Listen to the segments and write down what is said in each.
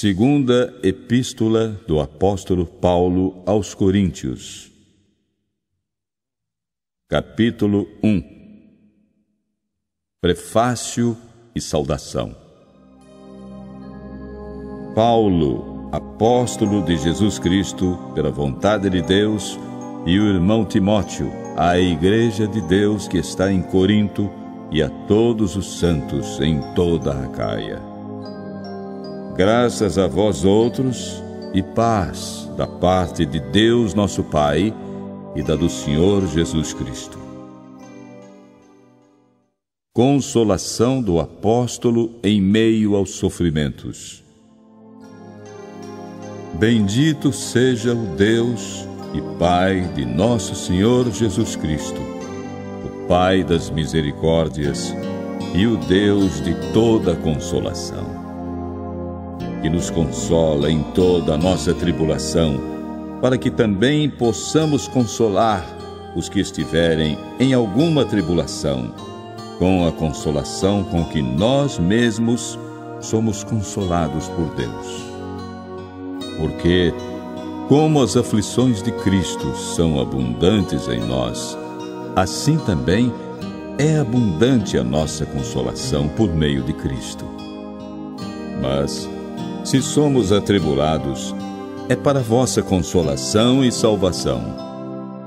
Segunda Epístola do Apóstolo Paulo aos Coríntios. Capítulo 1. Prefácio e saudação. Paulo, apóstolo de Jesus Cristo, pela vontade de Deus, e o irmão Timóteo, à Igreja de Deus que está em Corinto, e a todos os santos em toda a Acaia. Graças a vós outros e paz da parte de Deus nosso Pai e da do Senhor Jesus Cristo. Consolação do apóstolo em meio aos sofrimentos. Bendito seja o Deus e Pai de nosso Senhor Jesus Cristo, o Pai das misericórdias e o Deus de toda consolação, que nos consola em toda a nossa tribulação, para que também possamos consolar os que estiverem em alguma tribulação, com a consolação com que nós mesmos somos consolados por Deus. Porque, como as aflições de Cristo são abundantes em nós, assim também é abundante a nossa consolação por meio de Cristo. Mas, se somos atribulados, é para vossa consolação e salvação.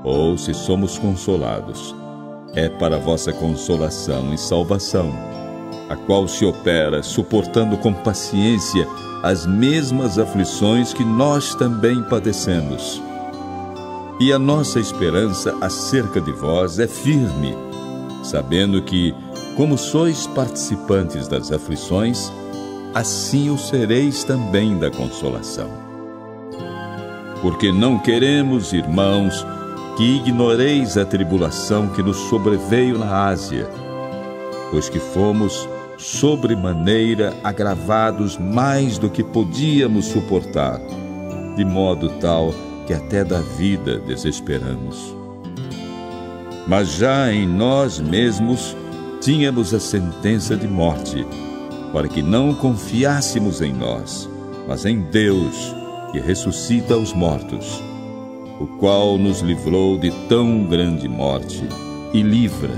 Ou se somos consolados, é para vossa consolação e salvação, a qual se opera suportando com paciência as mesmas aflições que nós também padecemos. E a nossa esperança acerca de vós é firme, sabendo que, como sois participantes das aflições, assim o sereis também da consolação. Porque não queremos, irmãos, que ignoreis a tribulação que nos sobreveio na Ásia, pois que fomos sobremaneira agravados mais do que podíamos suportar, de modo tal que até da vida desesperamos. Mas já em nós mesmos tínhamos a sentença de morte, para que não confiássemos em nós, mas em Deus, que ressuscita os mortos, o qual nos livrou de tão grande morte e livra,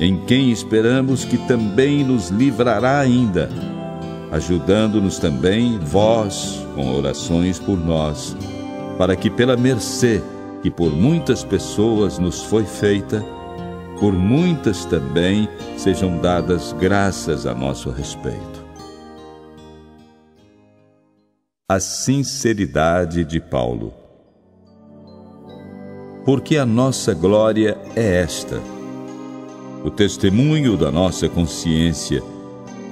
em quem esperamos que também nos livrará ainda, ajudando-nos também vós com orações por nós, para que pela mercê que por muitas pessoas nos foi feita, por muitas também sejam dadas graças a nosso respeito. A sinceridade de Paulo. Porque a nossa glória é esta, o testemunho da nossa consciência,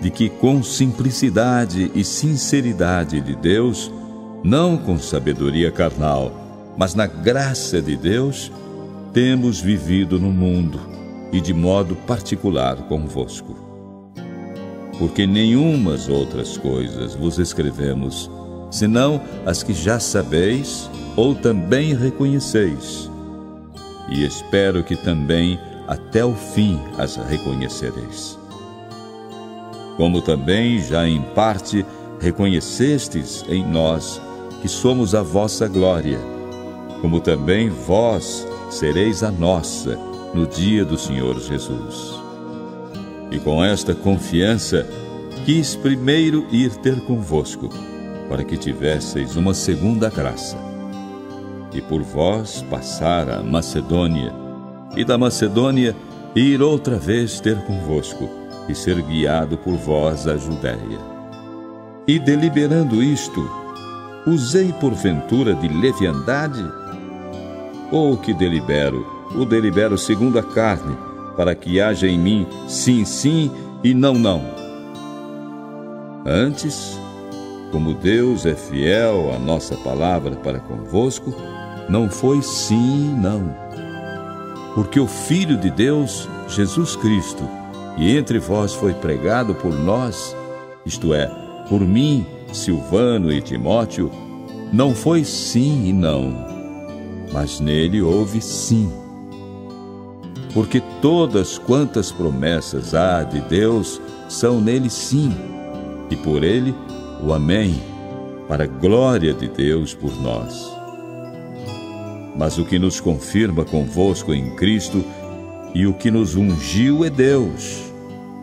de que com simplicidade e sinceridade de Deus, não com sabedoria carnal, mas na graça de Deus, temos vivido no mundo, e de modo particular convosco. Porque nenhumas outras coisas vos escrevemos, senão as que já sabeis ou também reconheceis, e espero que também até o fim as reconhecereis. Como também já em parte reconhecestes em nós que somos a vossa glória, como também vós sereis a nossa no dia do Senhor Jesus. E com esta confiança quis primeiro ir ter convosco, para que tivesseis uma segunda graça, e por vós passar a Macedônia, e da Macedônia ir outra vez ter convosco, e ser guiado por vós à Judéia. E deliberando isto, usei porventura de leviandade? Ou o que delibero, o delibero segundo a carne, para que haja em mim sim, sim e não, não. Antes, como Deus é fiel à nossa palavra para convosco, não foi sim e não. Porque o Filho de Deus, Jesus Cristo, que entre vós foi pregado por nós, isto é, por mim, Silvano e Timóteo, não foi sim e não, mas nele houve sim. Porque todas quantas promessas há de Deus são nele sim, e por ele o amém, para a glória de Deus por nós. Mas o que nos confirma convosco em Cristo e o que nos ungiu é Deus,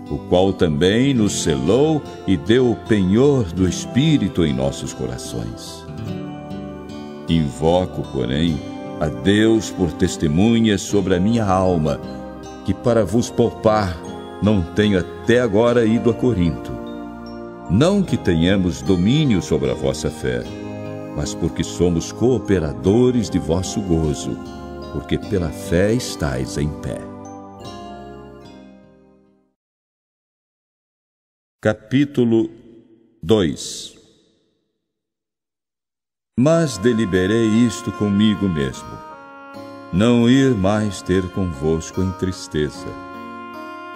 o qual também nos selou e deu o penhor do Espírito em nossos corações. Invoco, porém, a Deus por testemunha sobre a minha alma, que para vos poupar não tenho até agora ido a Corinto. Não que tenhamos domínio sobre a vossa fé, mas porque somos cooperadores de vosso gozo, porque pela fé estáis em pé. Capítulo 2. Mas deliberei isto comigo mesmo, não ir mais ter convosco em tristeza.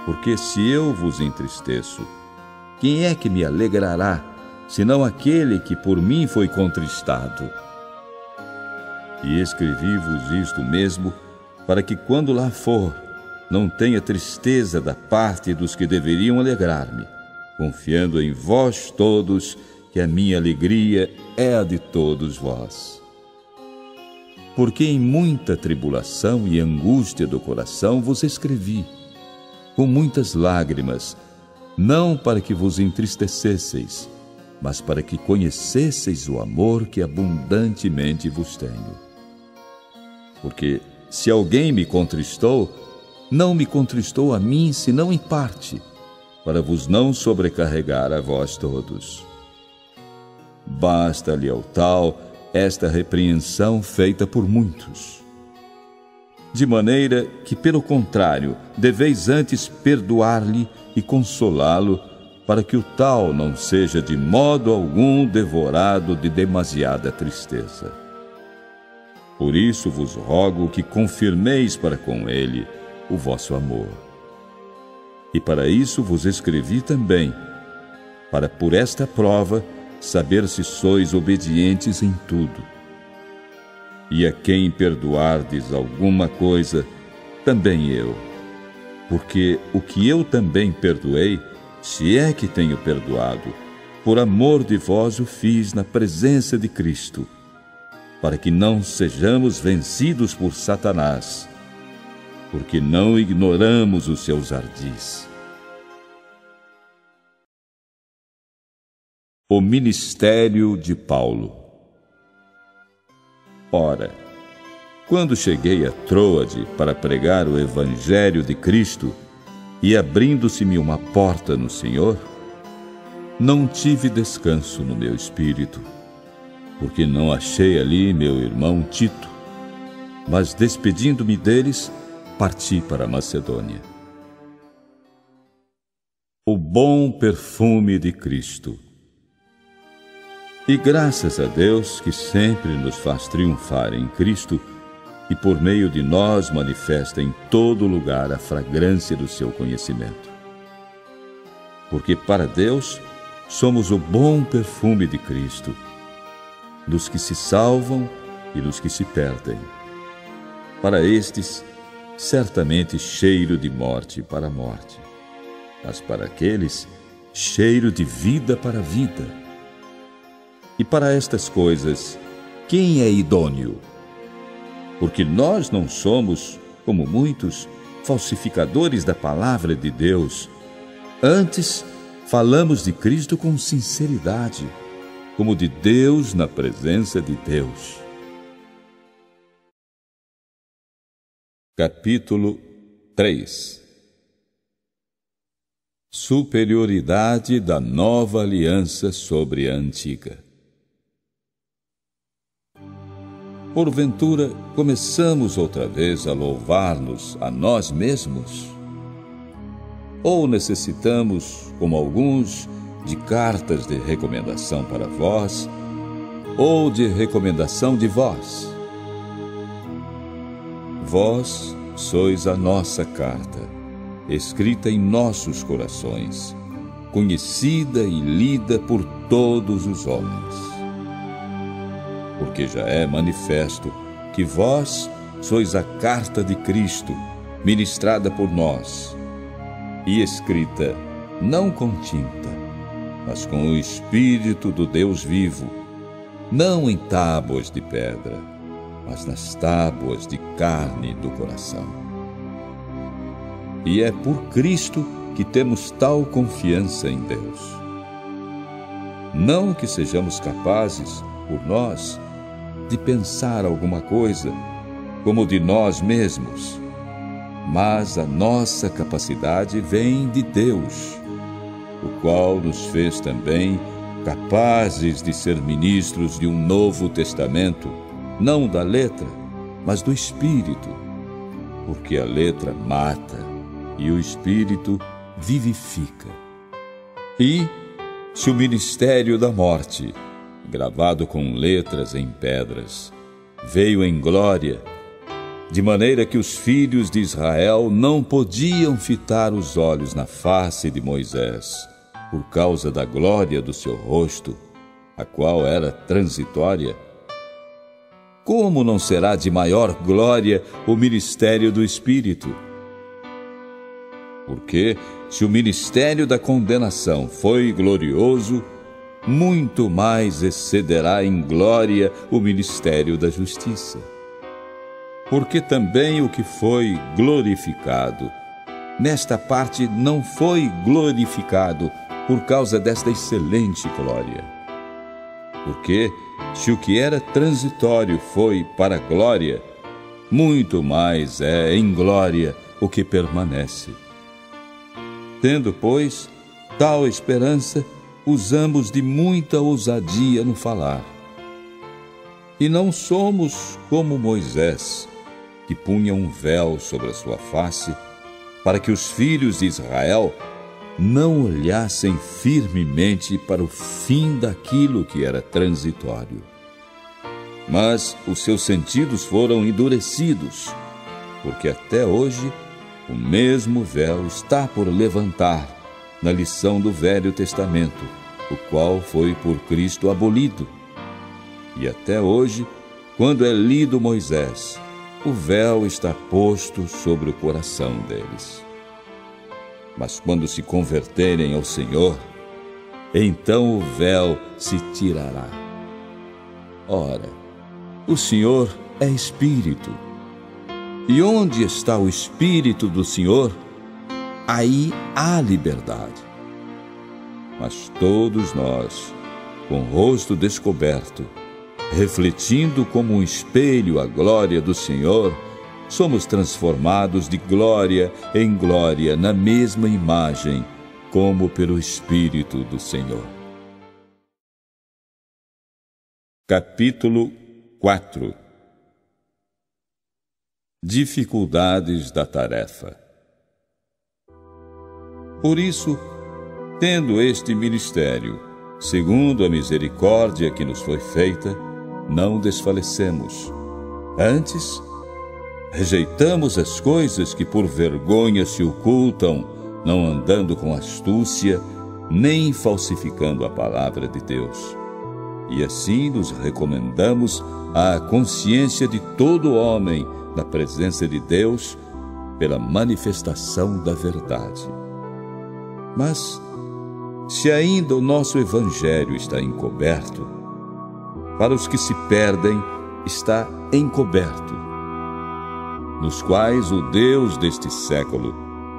Porque se eu vos entristeço, quem é que me alegrará, senão aquele que por mim foi contristado? E escrevi-vos isto mesmo, para que quando lá for, não tenha tristeza da parte dos que deveriam alegrar-me, confiando em vós todos, que a minha alegria é a de todos vós. Porque em muita tribulação e angústia do coração vos escrevi, com muitas lágrimas, não para que vos entristecesseis, mas para que conhecesseis o amor que abundantemente vos tenho. Porque se alguém me contristou, não me contristou a mim, senão em parte, para vos não sobrecarregar a vós todos. Basta-lhe ao tal esta repreensão feita por muitos. De maneira que, pelo contrário, deveis antes perdoar-lhe e consolá-lo, para que o tal não seja de modo algum devorado de demasiada tristeza. Por isso vos rogo que confirmeis para com ele o vosso amor. E para isso vos escrevi também, para por esta prova saber se sois obedientes em tudo. E a quem perdoardes alguma coisa, também eu. Porque o que eu também perdoei, se é que tenho perdoado, por amor de vós o fiz na presença de Cristo, para que não sejamos vencidos por Satanás, porque não ignoramos os seus ardis. O ministério de Paulo. Ora, quando cheguei a Troade para pregar o Evangelho de Cristo, e abrindo-se-me uma porta no Senhor, não tive descanso no meu espírito, porque não achei ali meu irmão Tito, mas despedindo-me deles, parti para a Macedônia. O bom perfume de Cristo. E graças a Deus que sempre nos faz triunfar em Cristo e por meio de nós manifesta em todo lugar a fragrância do seu conhecimento. Porque para Deus somos o bom perfume de Cristo, dos que se salvam e dos que se perdem. Para estes, certamente cheiro de morte para a morte, mas para aqueles, cheiro de vida para a vida. E para estas coisas, quem é idôneo? Porque nós não somos, como muitos, falsificadores da palavra de Deus. Antes, falamos de Cristo com sinceridade, como de Deus na presença de Deus. Capítulo 3. Superioridade da nova aliança sobre a antiga. Porventura, começamos outra vez a louvar-nos a nós mesmos? Ou necessitamos, como alguns, de cartas de recomendação para vós, ou de recomendação de vós? Vós sois a nossa carta, escrita em nossos corações, conhecida e lida por todos os homens. Porque já é manifesto que vós sois a carta de Cristo, ministrada por nós, e escrita não com tinta, mas com o Espírito do Deus vivo, não em tábuas de pedra, mas nas tábuas de carne do coração. E é por Cristo que temos tal confiança em Deus. Não que sejamos capazes, por nós, de pensar alguma coisa como de nós mesmos, mas a nossa capacidade vem de Deus, o qual nos fez também capazes de ser ministros de um novo testamento, não da letra, mas do Espírito, porque a letra mata e o Espírito vivifica. E se o ministério da morte, gravado com letras em pedras, veio em glória, de maneira que os filhos de Israel não podiam fitar os olhos na face de Moisés, por causa da glória do seu rosto, a qual era transitória, como não será de maior glória o ministério do Espírito? Porque, se o ministério da condenação foi glorioso, muito mais excederá em glória o ministério da justiça. Porque também o que foi glorificado, nesta parte não foi glorificado por causa desta excelente glória. Porque, se o que era transitório foi para a glória, muito mais é em glória o que permanece. Tendo, pois, tal esperança, usamos de muita ousadia no falar. E não somos como Moisés, que punha um véu sobre a sua face, para que os filhos de Israel não olhassem firmemente para o fim daquilo que era transitório. Mas os seus sentidos foram endurecidos, porque até hoje o mesmo véu está por levantar na lição do Velho Testamento, o qual foi por Cristo abolido. E até hoje, quando é lido Moisés, o véu está posto sobre o coração deles. Mas quando se converterem ao Senhor, então o véu se tirará. Ora, o Senhor é Espírito. E onde está o Espírito do Senhor, aí há liberdade. Mas todos nós, com o rosto descoberto, refletindo como um espelho a glória do Senhor, somos transformados de glória em glória na mesma imagem, como pelo Espírito do Senhor. Capítulo 4. Dificuldades da tarefa. Por isso, tendo este ministério, segundo a misericórdia que nos foi feita, não desfalecemos. Antes, rejeitamos as coisas que por vergonha se ocultam, não andando com astúcia, nem falsificando a palavra de Deus. E assim nos recomendamos à consciência de todo homem na presença de Deus pela manifestação da verdade. Mas, se ainda o nosso Evangelho está encoberto, para os que se perdem está encoberto, nos quais o Deus deste século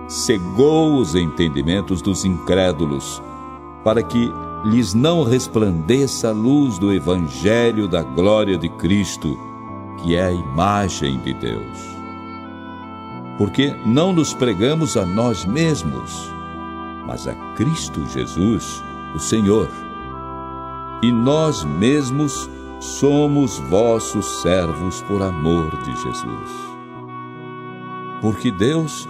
cegou os entendimentos dos incrédulos, para que lhes não resplandeça a luz do Evangelho da glória de Cristo, que é a imagem de Deus. Porque não nos pregamos a nós mesmos, mas a Cristo Jesus, o Senhor. E nós mesmos somos vossos servos por amor de Jesus. Porque Deus,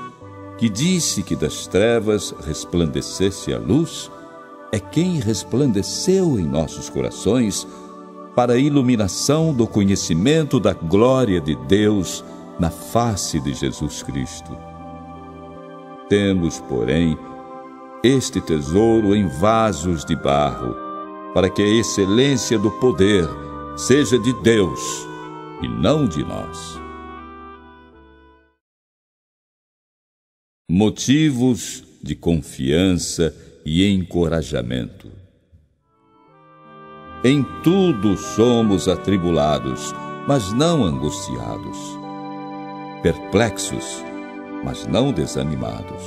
que disse que das trevas resplandecesse a luz, é quem resplandeceu em nossos corações para a iluminação do conhecimento da glória de Deus na face de Jesus Cristo. Temos, porém, este tesouro em vasos de barro, para que a excelência do poder seja de Deus e não de nós. Motivos de confiança e encorajamento. Em tudo somos atribulados, mas não angustiados. Perplexos, mas não desanimados.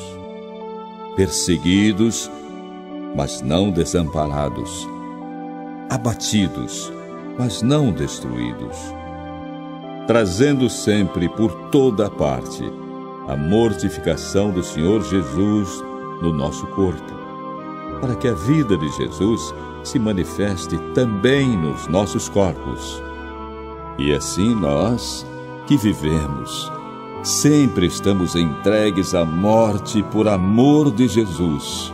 Perseguidos, mas não desamparados. Abatidos, mas não destruídos. Trazendo sempre por toda parte a mortificação do Senhor Jesus no nosso corpo, para que a vida de Jesus se manifeste também nos nossos corpos. E assim nós, que vivemos, sempre estamos entregues à morte por amor de Jesus,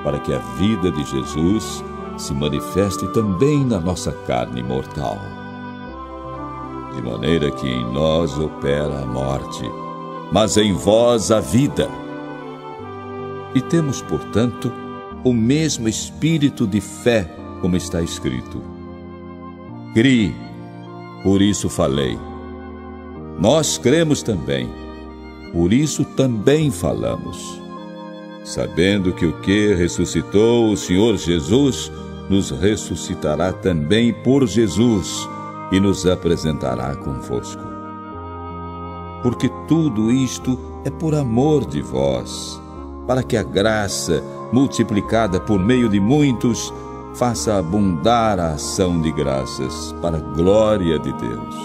para que a vida de Jesus se manifeste também na nossa carne mortal. De maneira que em nós opera a morte, mas em vós a vida. E temos, portanto, o mesmo espírito de fé, como está escrito. Criei, por isso falei. Nós cremos também, por isso também falamos, sabendo que o que ressuscitou o Senhor Jesus nos ressuscitará também por Jesus e nos apresentará convosco. Porque tudo isto é por amor de vós, para que a graça, multiplicada por meio de muitos, faça abundar a ação de graças para a glória de Deus.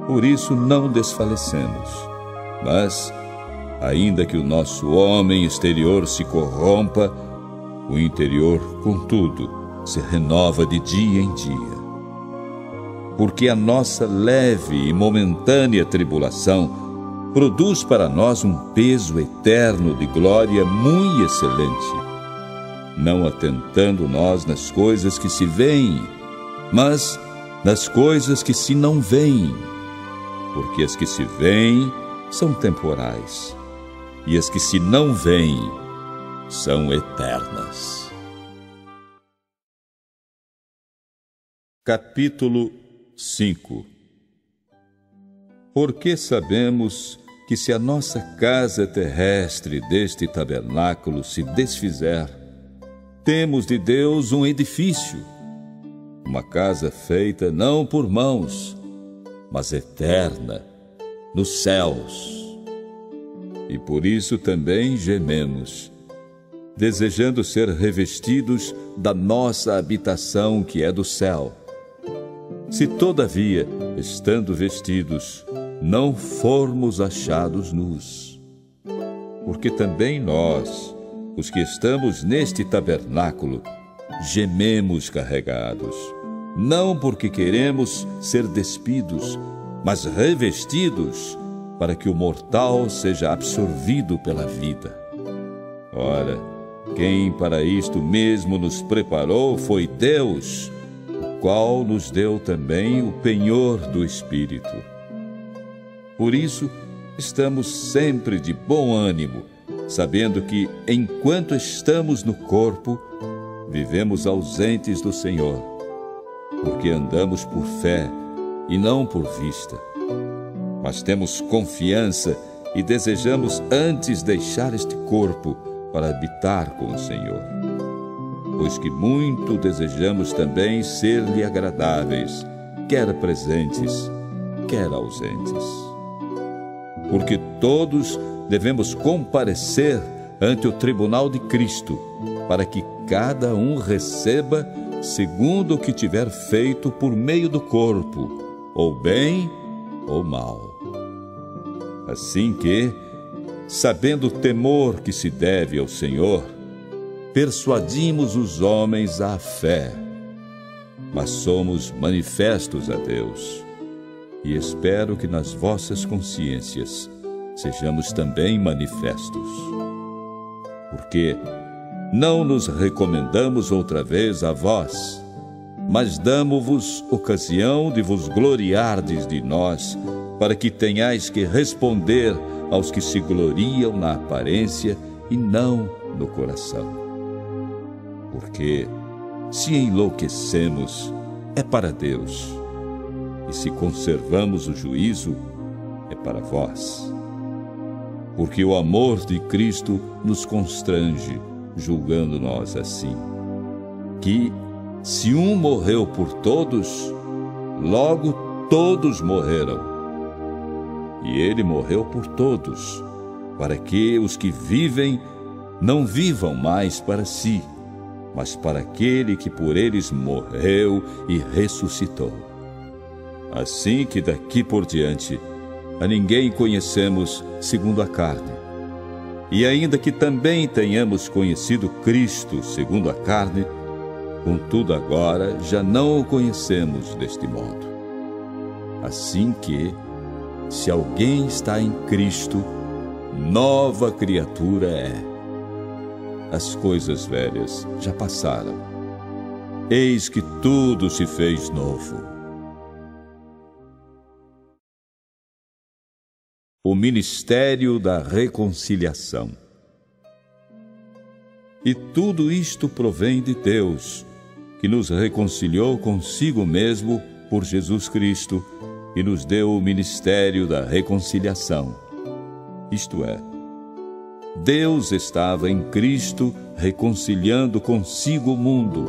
Por isso não desfalecemos, mas, ainda que o nosso homem exterior se corrompa, o interior, contudo, se renova de dia em dia. Porque a nossa leve e momentânea tribulação produz para nós um peso eterno de glória muito excelente, não atentando nós nas coisas que se veem, mas nas coisas que se não veem, porque as que se veem são temporais, e as que se não veem são eternas. Capítulo 5. Porque sabemos que se a nossa casa terrestre deste tabernáculo se desfizer, temos de Deus um edifício, uma casa feita não por mãos, mas eterna, nos céus. E por isso também gememos, desejando ser revestidos da nossa habitação que é do céu. Se todavia, estando vestidos, não formos achados nus. Porque também nós, os que estamos neste tabernáculo, gememos carregados, não porque queremos ser despidos, mas revestidos, para que o mortal seja absorvido pela vida. Ora, quem para isto mesmo nos preparou foi Deus, o qual nos deu também o penhor do Espírito. Por isso, estamos sempre de bom ânimo, sabendo que, enquanto estamos no corpo, vivemos ausentes do Senhor, porque andamos por fé e não por vista. Mas temos confiança e desejamos antes deixar este corpo para habitar com o Senhor. Pois que muito desejamos também ser-lhe agradáveis, quer presentes, quer ausentes. Porque todos devemos comparecer ante o tribunal de Cristo, para que cada um receba segundo o que tiver feito por meio do corpo, ou bem ou mal. Assim que, sabendo o temor que se deve ao Senhor, persuadimos os homens à fé, mas somos manifestos a Deus, e espero que nas vossas consciências sejamos também manifestos. Porque não nos recomendamos outra vez a vós, mas damo-vos ocasião de vos gloriardes de nós, para que tenhais que responder aos que se gloriam na aparência e não no coração. Porque, se enlouquecemos, é para Deus, e se conservamos o juízo, é para vós. Porque o amor de Cristo nos constrange, julgando nós assim, que, Se um morreu por todos, logo todos morreram. E ele morreu por todos, para que os que vivem não vivam mais para si, mas para aquele que por eles morreu e ressuscitou. Assim que daqui por diante a ninguém conhecemos segundo a carne. E ainda que também tenhamos conhecido Cristo segundo a carne, contudo agora já não o conhecemos deste modo. Assim que, se alguém está em Cristo, nova criatura é. As coisas velhas já passaram. Eis que tudo se fez novo. O ministério da reconciliação. E tudo isto provém de Deus, que nos reconciliou consigo mesmo por Jesus Cristo e nos deu o ministério da reconciliação. Isto é, Deus estava em Cristo reconciliando consigo o mundo,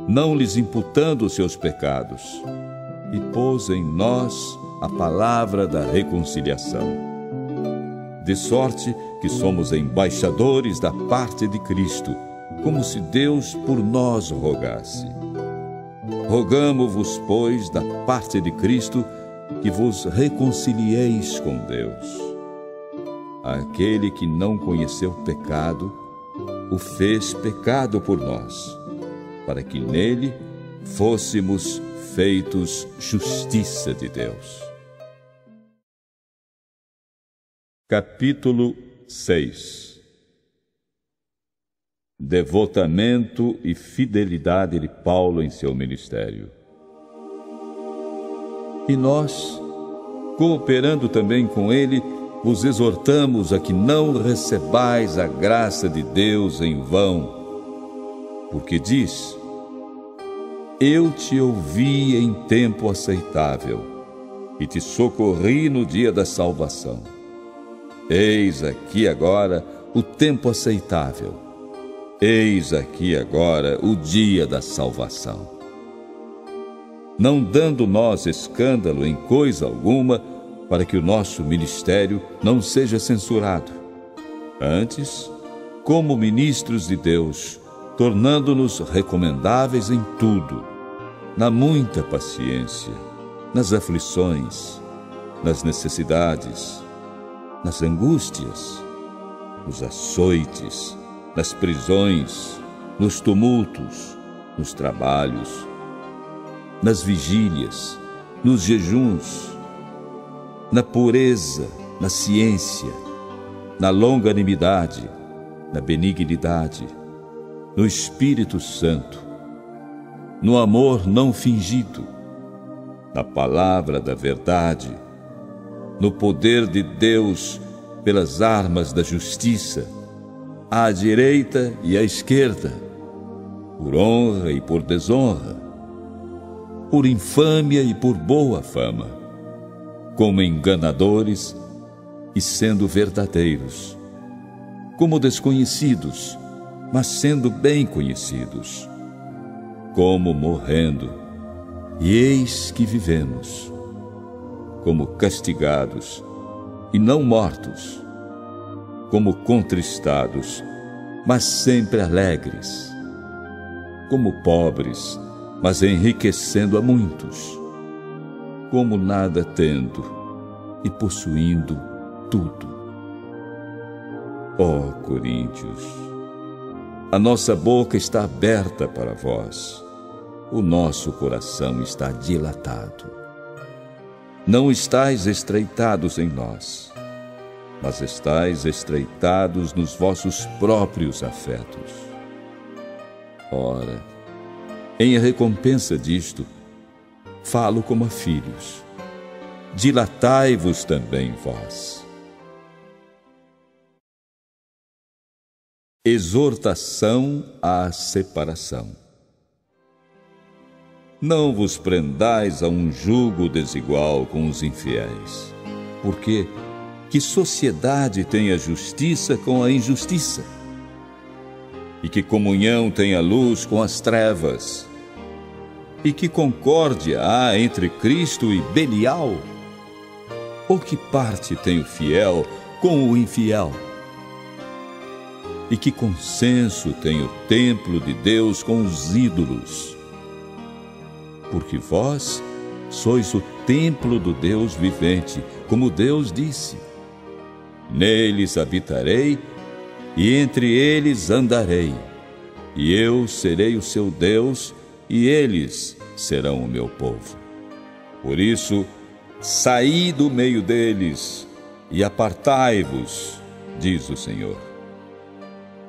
não lhes imputando os seus pecados, e pôs em nós a palavra da reconciliação. De sorte que somos embaixadores da parte de Cristo, como se Deus por nós rogasse. Rogamo-vos, pois, da parte de Cristo, que vos reconcilieis com Deus. Aquele que não conheceu pecado, o fez pecado por nós, para que nele fôssemos feitos justiça de Deus. Capítulo 6. Devotamento e fidelidade de Paulo em seu ministério. E nós, cooperando também com ele, vos exortamos a que não recebais a graça de Deus em vão, porque diz: eu te ouvi em tempo aceitável e te socorri no dia da salvação. Eis aqui agora o tempo aceitável. Eis aqui agora o dia da salvação. Não dando nós escândalo em coisa alguma, para que o nosso ministério não seja censurado. Antes, como ministros de Deus, tornando-nos recomendáveis em tudo, na muita paciência, nas aflições, nas necessidades, nas angústias, nos açoites, nas prisões, nos tumultos, nos trabalhos, nas vigílias, nos jejuns, na pureza, na ciência, na longanimidade, na benignidade, no Espírito Santo, no amor não fingido, na palavra da verdade, no poder de Deus pelas armas da justiça, à direita e à esquerda, por honra e por desonra, por infâmia e por boa fama, como enganadores e sendo verdadeiros, como desconhecidos, mas sendo bem conhecidos, como morrendo, e eis que vivemos, como castigados e não mortos, como contristados, mas sempre alegres, como pobres, mas enriquecendo a muitos, como nada tendo e possuindo tudo. Ó Coríntios, a nossa boca está aberta para vós, o nosso coração está dilatado. Não estais estreitados em nós, mas estais estreitados nos vossos próprios afetos. Ora, em recompensa disto, falo como a filhos, dilatai-vos também vós. Exortação à separação. Não vos prendais a um jugo desigual com os infiéis, porque que sociedade tem a justiça com a injustiça? E que comunhão tem a luz com as trevas? E que concórdia há entre Cristo e Belial? Ou que parte tem o fiel com o infiel? E que consenso tem o templo de Deus com os ídolos? Porque vós sois o templo do Deus vivente, como Deus disse: neles habitarei e entre eles andarei, e eu serei o seu Deus, e eles serão o meu povo. Por isso, saí do meio deles e apartai-vos, diz o Senhor.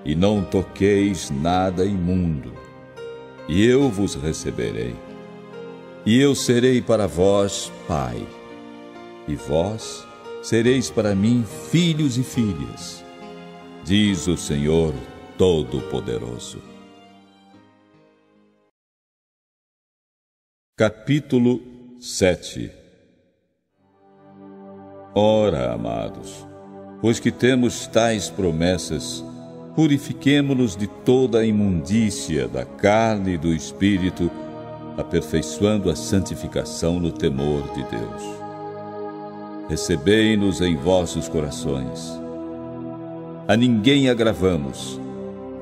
E não toqueis nada imundo, e eu vos receberei. E eu serei para vós pai, e vós sereis para mim filhos e filhas, diz o Senhor Todo-Poderoso. Capítulo 7. Ora, amados, pois que temos tais promessas, purifiquemo-nos de toda a imundícia da carne e do espírito, aperfeiçoando a santificação no temor de Deus. Recebei-nos em vossos corações. A ninguém agravamos,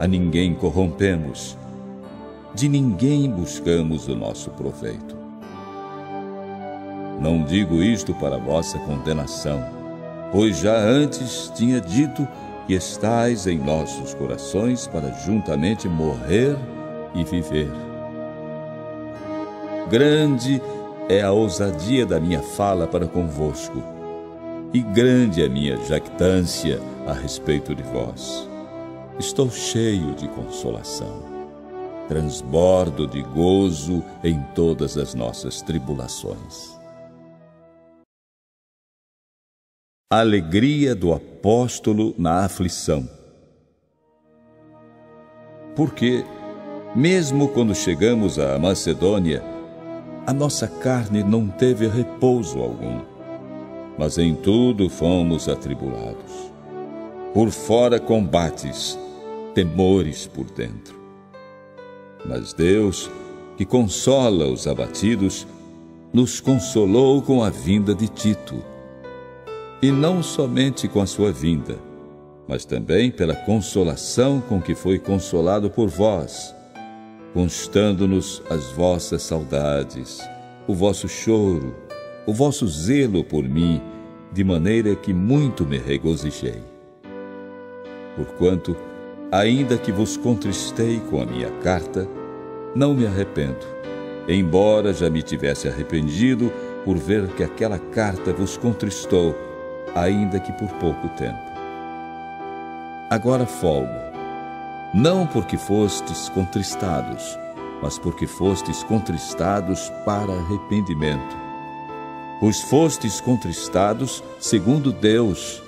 a ninguém corrompemos, de ninguém buscamos o nosso proveito. Não digo isto para vossa condenação, pois já antes tinha dito que estais em nossos corações para juntamente morrer e viver. Grande é a ousadia da minha fala para convosco, e grande é a minha jactância a respeito de vós. Estou cheio de consolação, transbordo de gozo em todas as nossas tribulações. A alegria do apóstolo na aflição. Porque, mesmo quando chegamos à Macedônia, a nossa carne não teve repouso algum, mas em tudo fomos atribulados. Por fora combates, temores por dentro. Mas Deus, que consola os abatidos, nos consolou com a vinda de Tito. E não somente com a sua vinda, mas também pela consolação com que foi consolado por vós, constando-nos as vossas saudades, o vosso choro, o vosso zelo por mim, de maneira que muito me regozijei. Porquanto, ainda que vos contristei com a minha carta, não me arrependo, embora já me tivesse arrependido por ver que aquela carta vos contristou, ainda que por pouco tempo. Agora folgo, não porque fostes contristados, mas porque fostes contristados para arrependimento. Pois fostes contristados segundo Deus,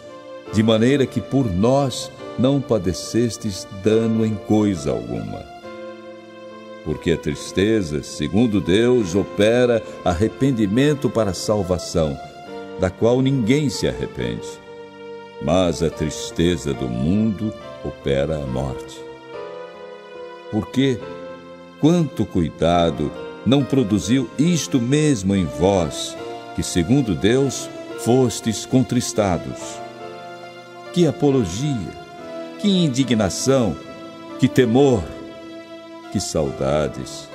de maneira que por nós não padecestes dano em coisa alguma. Porque a tristeza, segundo Deus, opera arrependimento para a salvação, da qual ninguém se arrepende. Mas a tristeza do mundo opera a morte. Porque, quanto cuidado não produziu isto mesmo em vós, que segundo Deus fostes contristados? Que apologia, que indignação, que temor, que saudades,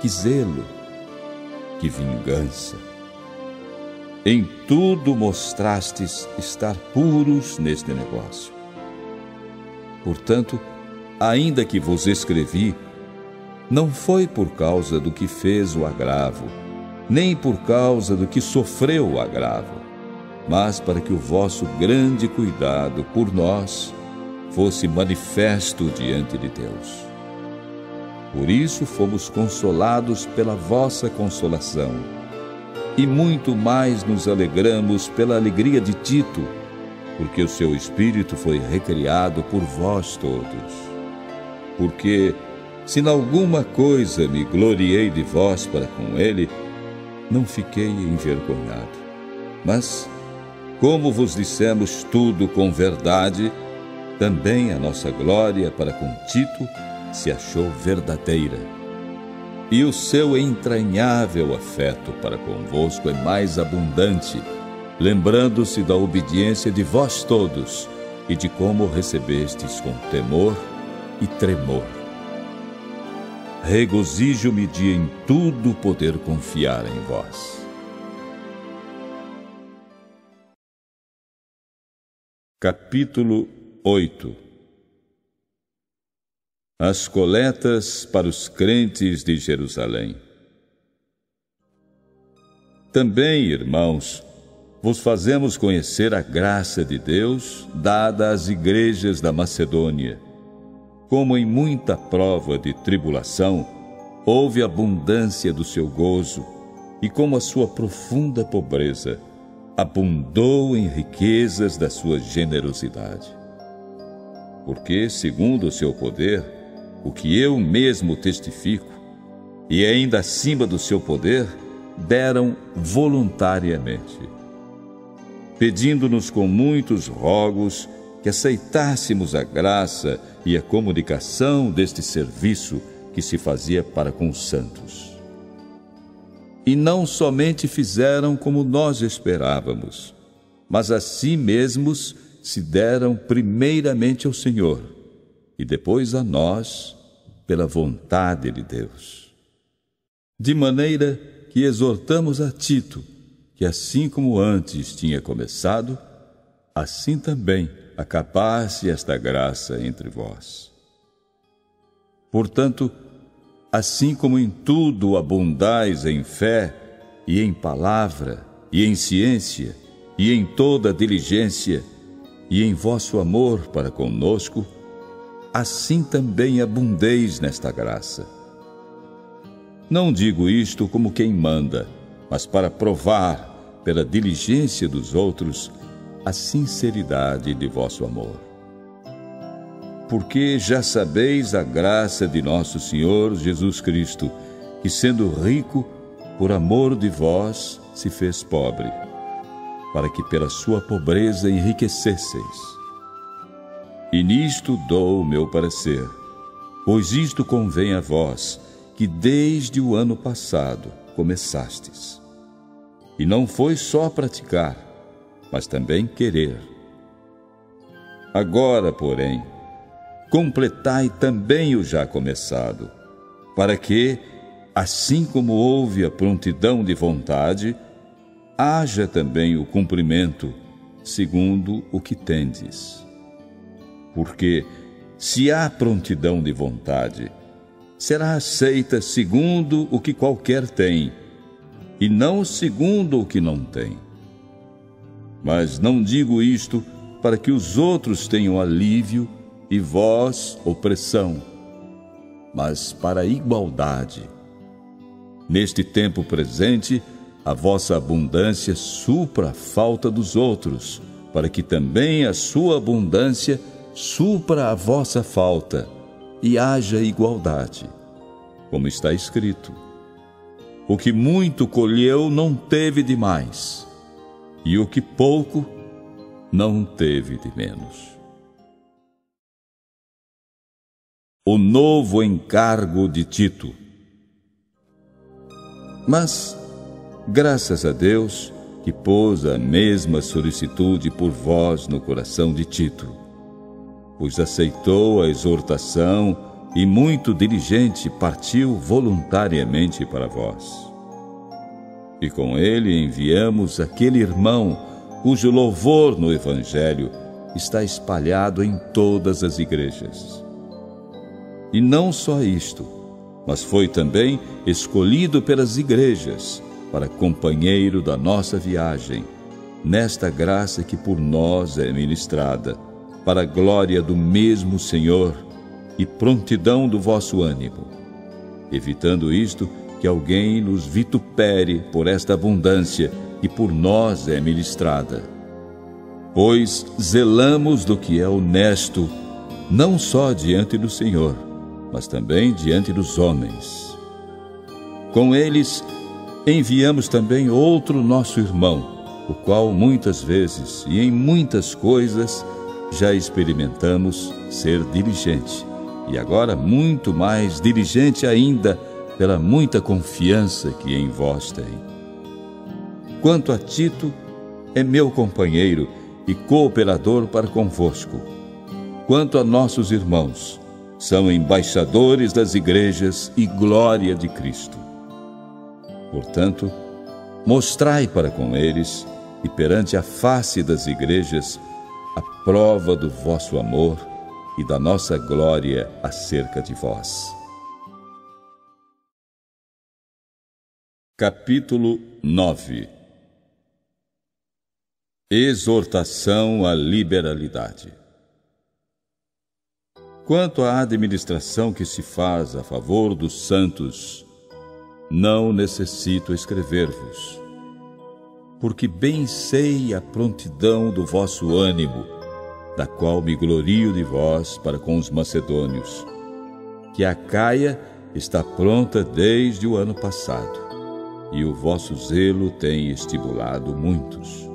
que zelo, que vingança. Em tudo mostrastes estar puros neste negócio. Portanto, ainda que vos escrevi, não foi por causa do que fez o agravo, nem por causa do que sofreu o agravo, mas para que o vosso grande cuidado por nós fosse manifesto diante de Deus. Por isso fomos consolados pela vossa consolação, e muito mais nos alegramos pela alegria de Tito, porque o seu espírito foi recriado por vós todos. Porque, se em alguma coisa me gloriei de vós para com ele, não fiquei envergonhado. Mas, como vos dissemos tudo com verdade, também a nossa glória para com Tito se achou verdadeira. E o seu entranhável afeto para convosco é mais abundante, lembrando-se da obediência de vós todos e de como recebestes com temor e tremor. Regozijo-me de em tudo poder confiar em vós. Capítulo 8. As coletas para os crentes de Jerusalém. Também, irmãos, vos fazemos conhecer a graça de Deus dada às igrejas da Macedônia. Como em muita prova de tribulação, houve abundância do seu gozo, e como a sua profunda pobreza abundou em riquezas da sua generosidade. Porque, segundo o seu poder, o que eu mesmo testifico, e ainda acima do seu poder, deram voluntariamente, pedindo-nos com muitos rogos que aceitássemos a graça e a comunicação deste serviço que se fazia para com os santos. E não somente fizeram como nós esperávamos, mas a si mesmos se deram primeiramente ao Senhor, e depois a nós, pela vontade de Deus. De maneira que exortamos a Tito, que assim como antes tinha começado, assim também acabasse esta graça entre vós. Portanto, assim como em tudo abundais em fé, e em palavra, e em ciência, e em toda diligência, e em vosso amor para conosco, assim também abundeis nesta graça. Não digo isto como quem manda, mas para provar, pela diligência dos outros, a sinceridade de vosso amor. Porque já sabeis a graça de nosso Senhor Jesus Cristo, que sendo rico, por amor de vós, se fez pobre, para que pela sua pobreza enriquecesseis. E nisto dou o meu parecer, pois isto convém a vós, que desde o ano passado começastes. E não foi só praticar, mas também querer. Agora, porém, completai também o já começado, para que, assim como houve a prontidão de vontade, haja também o cumprimento, segundo o que tendes. Porque, se há prontidão de vontade, será aceita segundo o que qualquer tem, e não segundo o que não tem. Mas não digo isto para que os outros tenham alívio e vós opressão, mas para a igualdade. Neste tempo presente, a vossa abundância supra a falta dos outros, para que também a sua abundância supra a vossa falta, e haja igualdade. Como está escrito: o que muito colheu não teve de mais, e o que pouco não teve de menos. O novo encargo de Tito. Mas, graças a Deus, que pôs a mesma solicitude por vós no coração de Tito, pois aceitou a exortação e muito diligente partiu voluntariamente para vós. E com ele enviamos aquele irmão cujo louvor no Evangelho está espalhado em todas as igrejas. E não só isto, mas foi também escolhido pelas igrejas para companheiro da nossa viagem, nesta graça que por nós é ministrada, para a glória do mesmo Senhor e prontidão do vosso ânimo, evitando isto, que alguém nos vitupere por esta abundância que por nós é ministrada. Pois zelamos do que é honesto, não só diante do Senhor, mas também diante dos homens. Com eles enviamos também outro nosso irmão, o qual muitas vezes e em muitas coisas já experimentamos ser diligente, e agora muito mais diligente ainda pela muita confiança que em vós tem. Quanto a Tito, é meu companheiro e cooperador para convosco. Quanto a nossos irmãos, são embaixadores das igrejas e glória de Cristo. Portanto, mostrai para com eles e perante a face das igrejas a prova do vosso amor e da nossa glória acerca de vós. Capítulo 9. Exortação à liberalidade. Quanto à administração que se faz a favor dos santos, não necessito escrever-vos, porque bem sei a prontidão do vosso ânimo, da qual me glorio de vós para com os macedônios, que a Acaia está pronta desde o ano passado, e o vosso zelo tem estimulado muitos.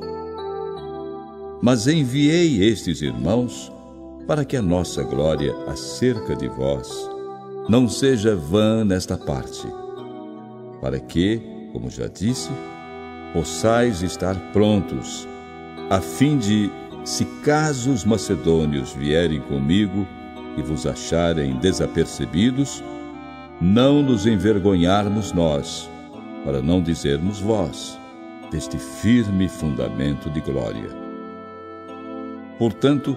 Mas enviei estes irmãos para que a nossa glória acerca de vós não seja vã nesta parte, para que, como já disse, possais estar prontos, a fim de, se caso os macedônios vierem comigo e vos acharem desapercebidos, não nos envergonharmos nós, para não dizermos vós, deste firme fundamento de glória. Portanto,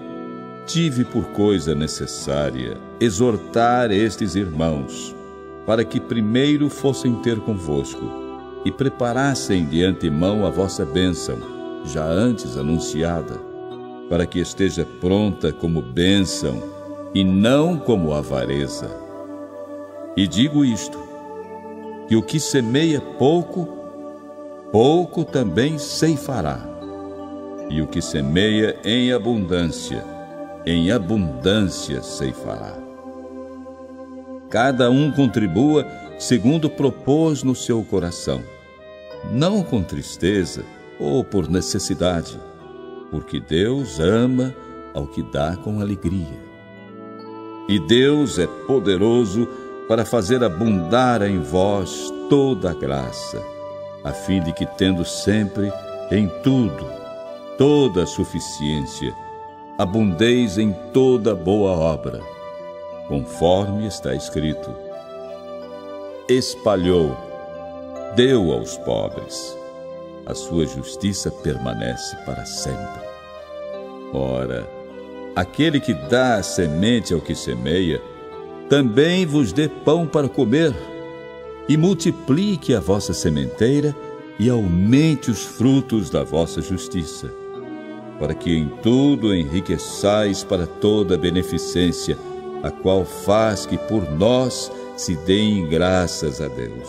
tive por coisa necessária exortar estes irmãos, para que primeiro fossem ter convosco e preparassem de antemão a vossa bênção, já antes anunciada, para que esteja pronta como bênção e não como avareza. E digo isto, que o que semeia pouco, pouco também ceifará, e o que semeia em abundância ceifará. Cada um contribua segundo propôs no seu coração, não com tristeza ou por necessidade, porque Deus ama ao que dá com alegria. E Deus é poderoso para fazer abundar em vós toda a graça, a fim de que, tendo sempre, em tudo, toda a suficiência, abundeis em toda boa obra, conforme está escrito: espalhou, deu aos pobres, a sua justiça permanece para sempre. Ora, aquele que dá a semente ao que semeia, também vos dê pão para comer, e multiplique a vossa sementeira e aumente os frutos da vossa justiça, para que em tudo enriqueçais para toda a beneficência, a qual faz que por nós se deem graças a Deus.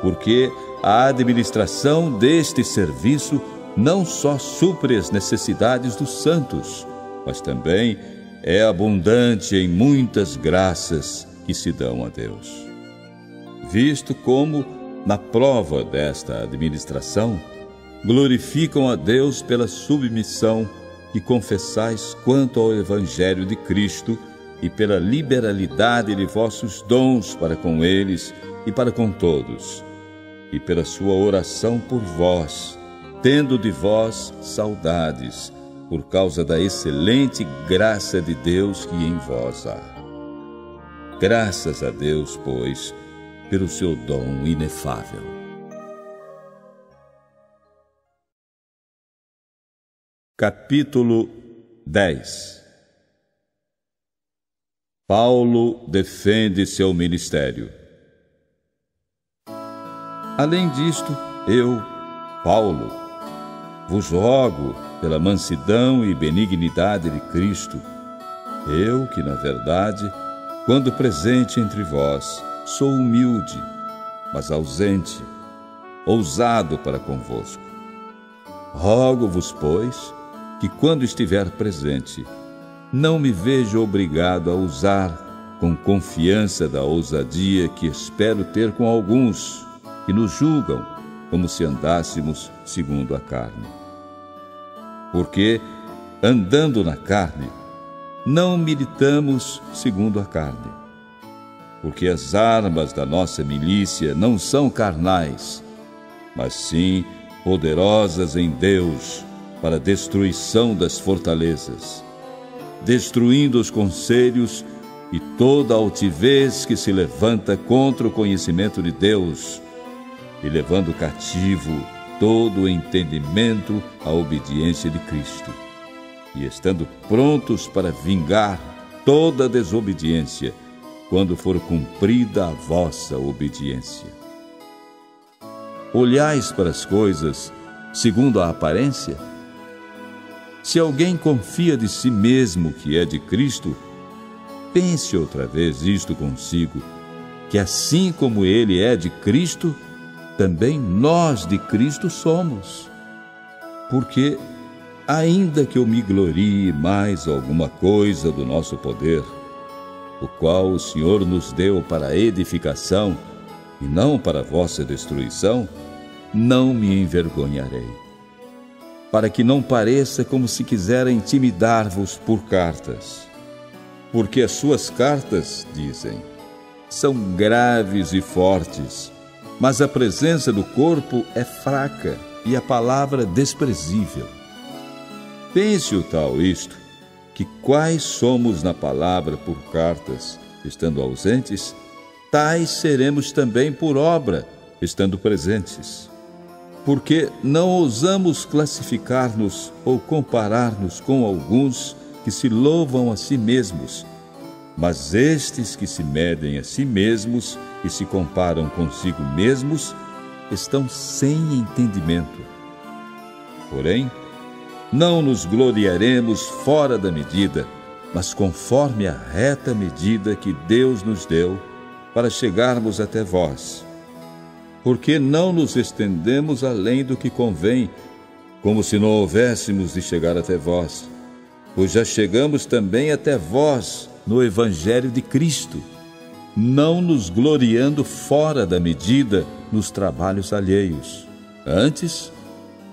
Porque a administração deste serviço não só supre as necessidades dos santos, mas também é abundante em muitas graças que se dão a Deus. Visto como, na prova desta administração, glorificam a Deus pela submissão que confessais quanto ao Evangelho de Cristo e pela liberalidade de vossos dons para com eles e para com todos, e pela sua oração por vós, tendo de vós saudades, por causa da excelente graça de Deus que em vós há. Graças a Deus, pois, pelo seu dom inefável. Capítulo 10. Paulo defende seu ministério. Além disto, eu, Paulo, vos rogo pela mansidão e benignidade de Cristo, eu que, na verdade, quando presente entre vós, sou humilde, mas ausente, ousado para convosco. Rogo-vos, pois, que quando estiver presente, não me vejo obrigado a usar com confiança da ousadia que espero ter com alguns que nos julgam como se andássemos segundo a carne. Porque, andando na carne, não militamos segundo a carne. Porque as armas da nossa milícia não são carnais, mas sim poderosas em Deus para a destruição das fortalezas, destruindo os conselhos e toda altivez que se levanta contra o conhecimento de Deus, e levando cativo todo o entendimento à obediência de Cristo, e estando prontos para vingar toda desobediência, quando for cumprida a vossa obediência. Olhais para as coisas segundo a aparência? Se alguém confia de si mesmo que é de Cristo, pense outra vez isto consigo, que assim como ele é de Cristo, também nós de Cristo somos. Porque, ainda que eu me glorie mais alguma coisa do nosso poder, o qual o Senhor nos deu para a edificação e não para a vossa destruição, não me envergonharei, para que não pareça como se quisera intimidar-vos por cartas. Porque as suas cartas, dizem, são graves e fortes, mas a presença do corpo é fraca e a palavra desprezível. Pense o tal isto, que quais somos na palavra por cartas, estando ausentes, tais seremos também por obra, estando presentes. Porque não ousamos classificar-nos ou comparar-nos com alguns que se louvam a si mesmos, mas estes que se medem a si mesmos e se comparam consigo mesmos, estão sem entendimento. Porém, não nos gloriaremos fora da medida, mas conforme a reta medida que Deus nos deu, para chegarmos até vós. Porque não nos estendemos além do que convém, como se não houvéssemos de chegar até vós, pois já chegamos também até vós no Evangelho de Cristo, não nos gloriando fora da medida nos trabalhos alheios. Antes,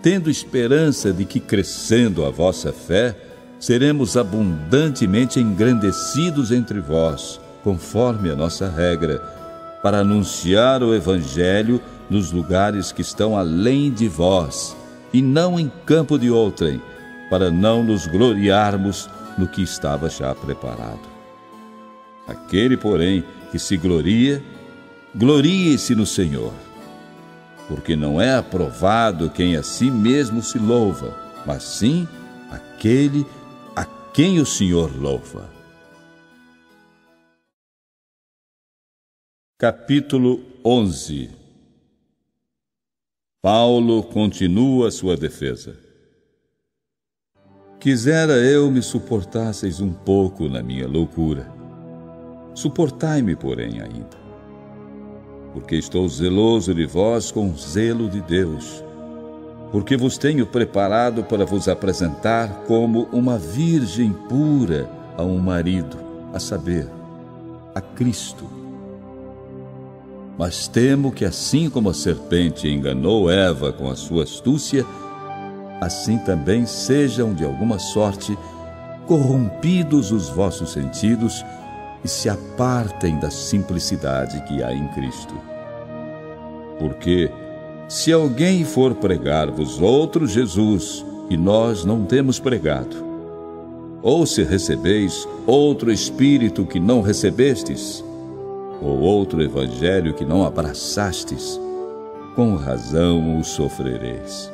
tendo esperança de que, crescendo a vossa fé, seremos abundantemente engrandecidos entre vós, conforme a nossa regra, para anunciar o Evangelho nos lugares que estão além de vós, e não em campo de outrem, para não nos gloriarmos no que estava já preparado. Aquele, porém, que se gloria, glorie-se no Senhor. Porque não é aprovado quem a si mesmo se louva, mas sim aquele a quem o Senhor louva. Capítulo 11. Paulo continua sua defesa. Quisera eu me suportasseis um pouco na minha loucura. Suportai-me, porém, ainda. Porque estou zeloso de vós com zelo de Deus, porque vos tenho preparado para vos apresentar como uma virgem pura a um marido, a saber, a Cristo. Mas temo que assim como a serpente enganou Eva com a sua astúcia, assim também sejam de alguma sorte corrompidos os vossos sentidos e se apartem da simplicidade que há em Cristo. Porque, se alguém for pregar-vos outro Jesus, que nós não temos pregado, ou se recebeis outro Espírito que não recebestes, ou outro Evangelho que não abraçastes, com razão o sofrereis.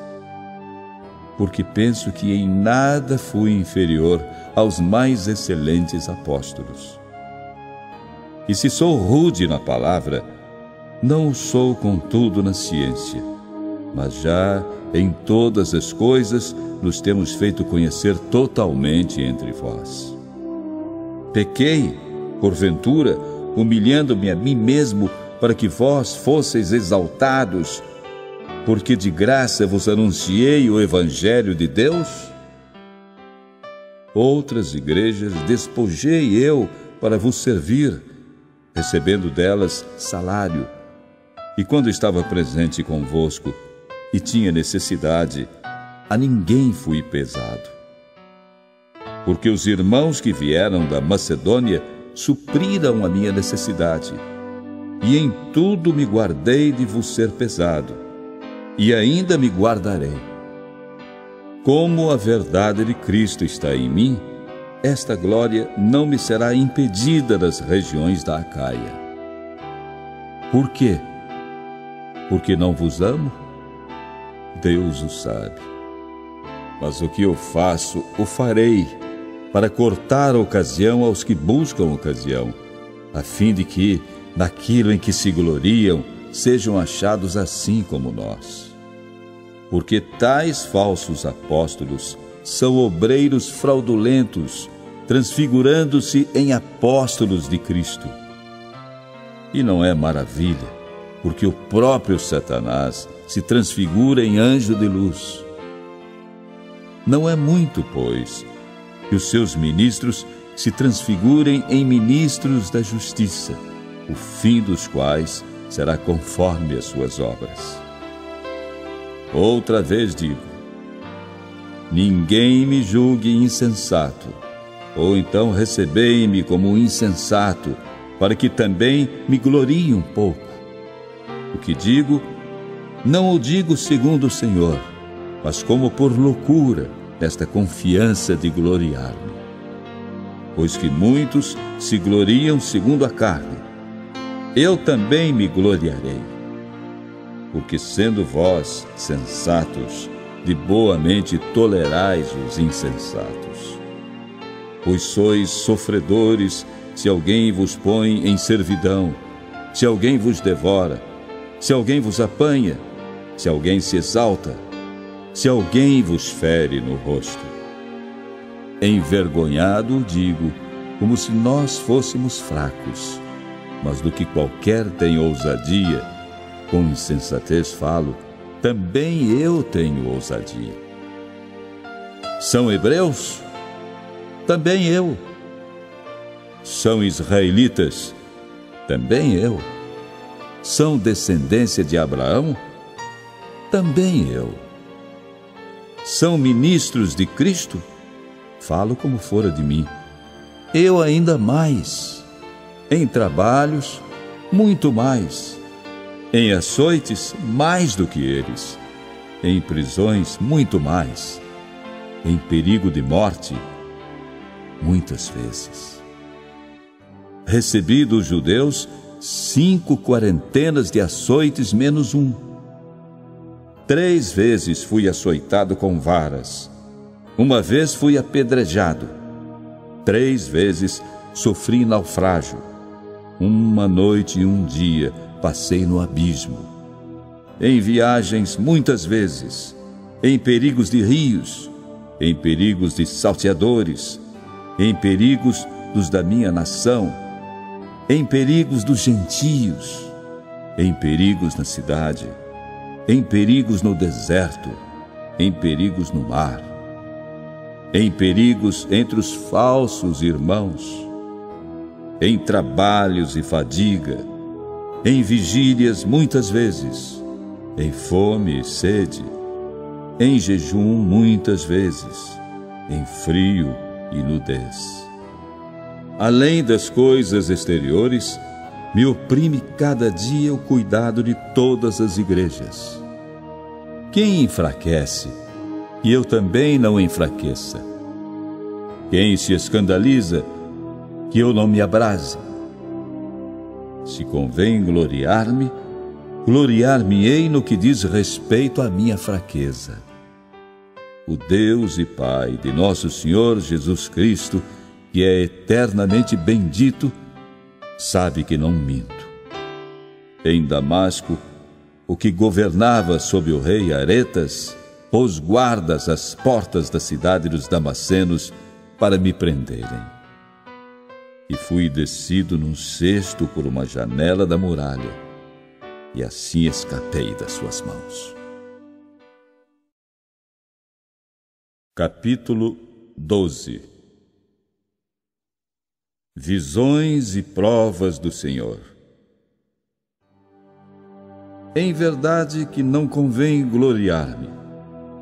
Porque penso que em nada fui inferior aos mais excelentes apóstolos. E se sou rude na palavra, não o sou contudo na ciência, mas já em todas as coisas nos temos feito conhecer totalmente entre vós. Pequei, porventura, humilhando-me a mim mesmo, para que vós fosseis exaltados, porque de graça vos anunciei o Evangelho de Deus? Outras igrejas despojei eu para vos servir, recebendo delas salário. E quando estava presente convosco e tinha necessidade, a ninguém fui pesado. porque os irmãos que vieram da Macedônia supriram a minha necessidade. E em tudo me guardei de vos ser pesado, e ainda me guardarei. Como a verdade de Cristo está em mim, esta glória não me será impedida das regiões da Acaia. Por quê? Porque não vos amo? Deus o sabe. Mas o que eu faço, o farei, para cortar a ocasião aos que buscam ocasião, a fim de que, naquilo em que se gloriam, sejam achados assim como nós. Porque tais falsos apóstolos são obreiros fraudulentos, transfigurando-se em apóstolos de Cristo. E não é maravilha, porque o próprio Satanás se transfigura em anjo de luz. Não é muito, pois, que os seus ministros se transfigurem em ministros da justiça, o fim dos quais será conforme as suas obras. Outra vez digo: ninguém me julgue insensato, ou então recebei-me como insensato, para que também me glorie um pouco. O que digo, não o digo segundo o Senhor, mas como por loucura, nesta confiança de gloriar-me. Pois que muitos se gloriam segundo a carne, eu também me gloriarei. Porque sendo vós sensatos, de boa mente tolerais os insensatos. Pois sois sofredores se alguém vos põe em servidão, se alguém vos devora, se alguém vos apanha, se alguém se exalta, se alguém vos fere no rosto. Envergonhado digo, como se nós fôssemos fracos, mas do que qualquer tem ousadia, com insensatez falo, também eu tenho ousadia. São hebreus? Também eu. São israelitas? Também eu. São descendência de Abraão? Também eu. São ministros de Cristo? Falo como fora de mim. Eu ainda mais. Em trabalhos, muito mais. Em açoites, mais do que eles. Em prisões, muito mais. Em perigo de morte, muitas vezes. Recebi dos judeus 5 quarentenas de açoites menos um. 3 vezes fui açoitado com varas. 1 vez fui apedrejado. 3 vezes sofri naufrágio. 1 noite e 1 dia passei no abismo. Em viagens muitas vezes, em perigos de rios, em perigos de salteadores, em perigos dos da minha nação, em perigos dos gentios, em perigos na cidade, em perigos no deserto, em perigos no mar, em perigos entre os falsos irmãos, em trabalhos e fadiga, em vigílias muitas vezes, em fome e sede, em jejum muitas vezes, em frio e nudez. Além das coisas exteriores, me oprime cada dia o cuidado de todas as igrejas. Quem enfraquece, que eu também não enfraqueça. Quem se escandaliza, que eu não me abrase. Se convém gloriar-me, gloriar-me-ei no que diz respeito à minha fraqueza. O Deus e Pai de nosso Senhor Jesus Cristo, que é eternamente bendito, sabe que não minto. Em Damasco, o que governava sob o rei Aretas, pôs guardas às portas da cidade dos Damascenos para me prenderem. E fui descido num cesto por uma janela da muralha, e assim escapei das suas mãos. Capítulo 12. Visões e provas do Senhor. Em verdade que não convém gloriar-me,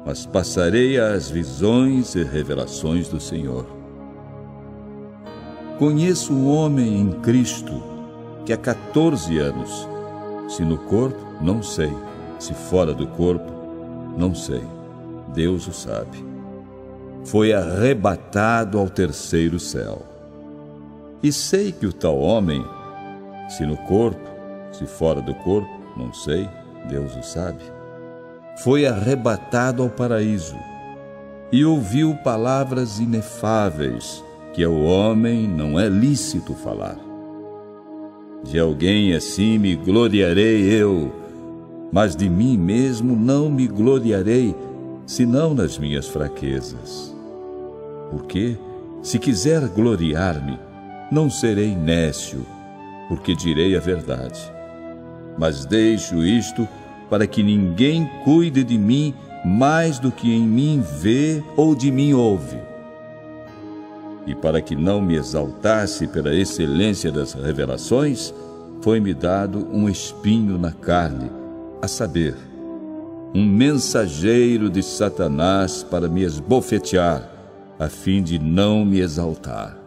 mas passarei às visões e revelações do Senhor. Conheço um homem em Cristo que há 14 anos, se no corpo, não sei, se fora do corpo, não sei, Deus o sabe, foi arrebatado ao terceiro céu. E sei que o tal homem, se no corpo, se fora do corpo, não sei, Deus o sabe, foi arrebatado ao paraíso e ouviu palavras inefáveis que ao homem não é lícito falar. De alguém assim me gloriarei eu, mas de mim mesmo não me gloriarei, senão nas minhas fraquezas. Porque, se quiser gloriar-me, não serei nécio, porque direi a verdade. Mas deixo isto para que ninguém cuide de mim mais do que em mim vê ou de mim ouve. E para que não me exaltasse pela excelência das revelações, foi-me dado um espinho na carne, a saber, um mensageiro de Satanás para me esbofetear, a fim de não me exaltar.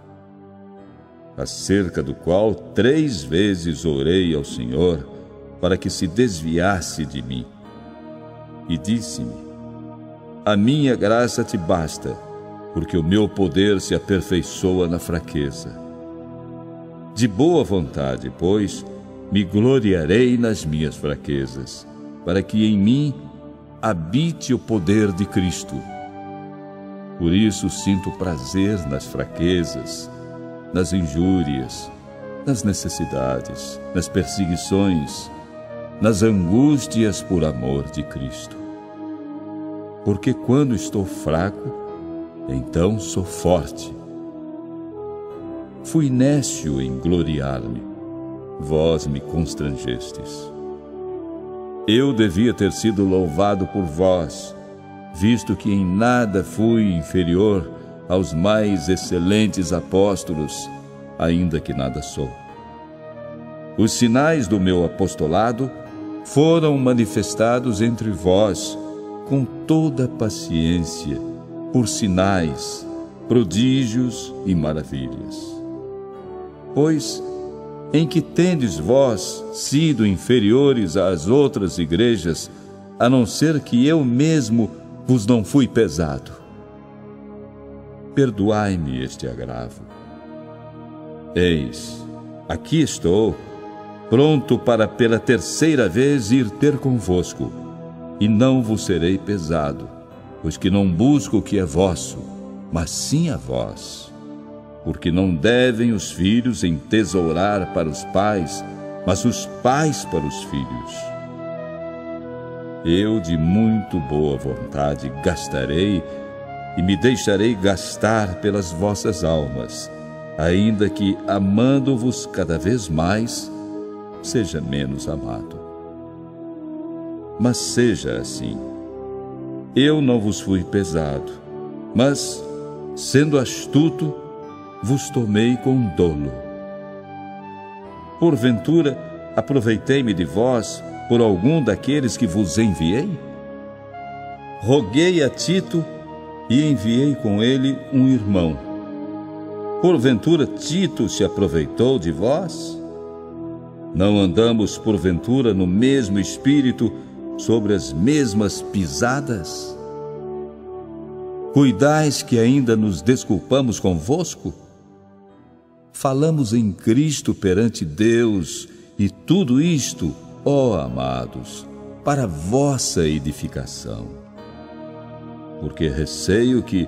Acerca do qual 3 vezes orei ao Senhor para que se desviasse de mim. E disse-me: a minha graça te basta, porque o meu poder se aperfeiçoa na fraqueza. De boa vontade, pois, me gloriarei nas minhas fraquezas, para que em mim habite o poder de Cristo. Por isso sinto prazer nas fraquezas, nas injúrias, nas necessidades, nas perseguições, nas angústias por amor de Cristo. Porque quando estou fraco, então sou forte. Fui nécio em gloriar-me, vós me constrangestes. Eu devia ter sido louvado por vós, visto que em nada fui inferior aos mais excelentes apóstolos, ainda que nada sou. Os sinais do meu apostolado foram manifestados entre vós com toda paciência, por sinais, prodígios e maravilhas. Pois, em que tendes vós sido inferiores às outras igrejas, a não ser que eu mesmo vos não fui pesado? Perdoai-me este agravo. Eis, aqui estou, pronto para pela 3ª vez ir ter convosco, e não vos serei pesado, pois que não busco o que é vosso, mas sim a vós. Porque não devem os filhos entesourar para os pais, mas os pais para os filhos. Eu de muito boa vontade gastarei e me deixarei gastar pelas vossas almas, ainda que, amando-vos cada vez mais, seja menos amado. Mas seja assim. Eu não vos fui pesado, mas, sendo astuto, vos tomei com dolo. Porventura, aproveitei-me de vós por algum daqueles que vos enviei? Roguei a Tito e enviei com ele um irmão. Porventura, Tito se aproveitou de vós? Não andamos, porventura, no mesmo espírito, sobre as mesmas pisadas? Cuidais que ainda nos desculpamos convosco? Falamos em Cristo perante Deus, e tudo isto, ó amados, para vossa edificação. Porque receio que,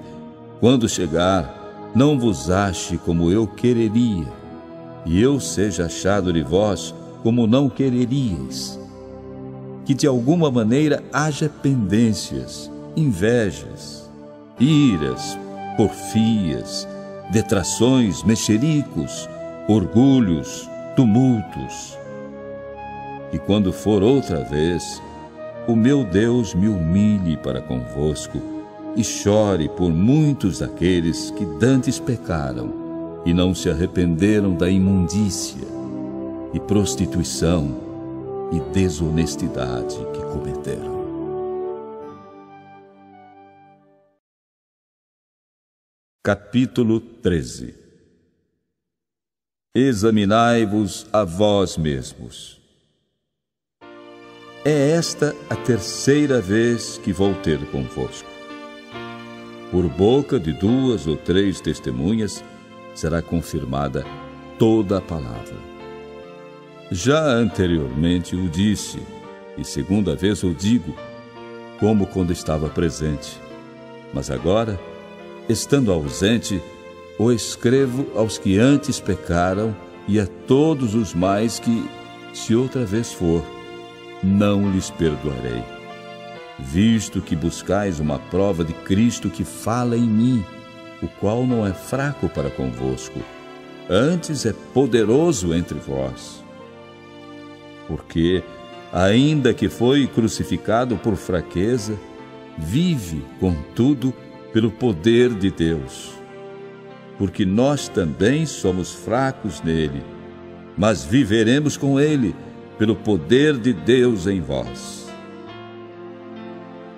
quando chegar, não vos ache como eu quereria, e eu seja achado de vós como não quereríeis. Que de alguma maneira haja pendências, invejas, iras, porfias, detrações, mexericos, orgulhos, tumultos. E quando for outra vez, o meu Deus me humilhe para convosco e chore por muitos daqueles que dantes pecaram e não se arrependeram da imundícia e prostituição e desonestidade que cometeram. Capítulo 13. Examinai-vos a vós mesmos. É esta a terceira vez que vou ter convosco. Por boca de 2 ou 3 testemunhas será confirmada toda a palavra. Já anteriormente o disse, e segunda vez o digo, como quando estava presente. Mas agora, estando ausente, o escrevo aos que antes pecaram e a todos os mais que, se outra vez for, não lhes perdoarei. Visto que buscais uma prova de Cristo que fala em mim, o qual não é fraco para convosco, antes é poderoso entre vós. Porque, ainda que foi crucificado por fraqueza, vive, contudo, pelo poder de Deus. Porque nós também somos fracos nele, mas viveremos com ele, pelo poder de Deus em vós.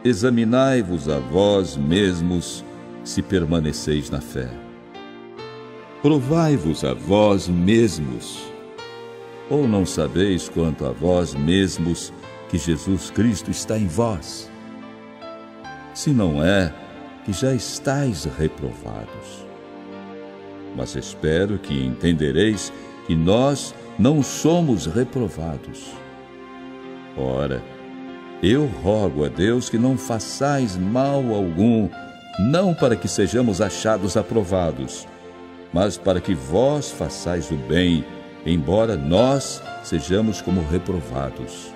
Examinai-vos a vós mesmos, se permaneceis na fé. Provai-vos a vós mesmos. Ou não sabeis quanto a vós mesmos que Jesus Cristo está em vós? Se não é, que já estáis reprovados. Mas espero que entendereis que nós não somos reprovados. Ora, eu rogo a Deus que não façais mal algum, não para que sejamos achados aprovados, mas para que vós façais o bem, embora nós sejamos como reprovados.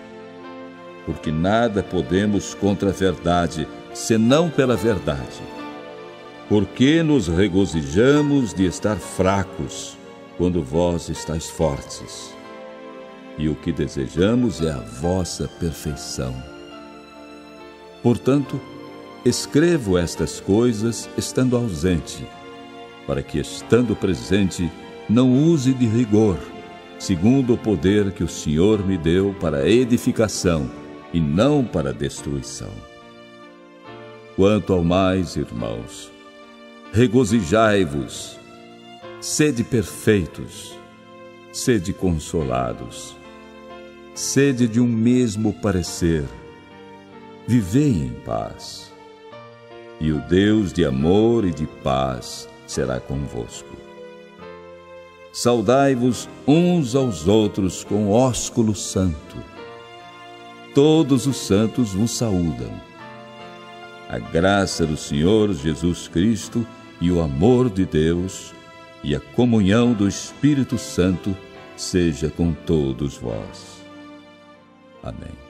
Porque nada podemos contra a verdade, senão pela verdade. Porque nos regozijamos de estar fracos, quando vós estáis fortes. E o que desejamos é a vossa perfeição. Portanto, escrevo estas coisas estando ausente, para que, estando presente, não use de rigor, segundo o poder que o Senhor me deu para edificação e não para destruição. Quanto ao mais, irmãos, regozijai-vos, sede perfeitos, sede consolados, sede de um mesmo parecer, vivei em paz, e o Deus de amor e de paz será convosco. Saudai-vos uns aos outros com ósculo santo. Todos os santos vos saúdam. A graça do Senhor Jesus Cristo e o amor de Deus e a comunhão do Espírito Santo seja com todos vós. Amém.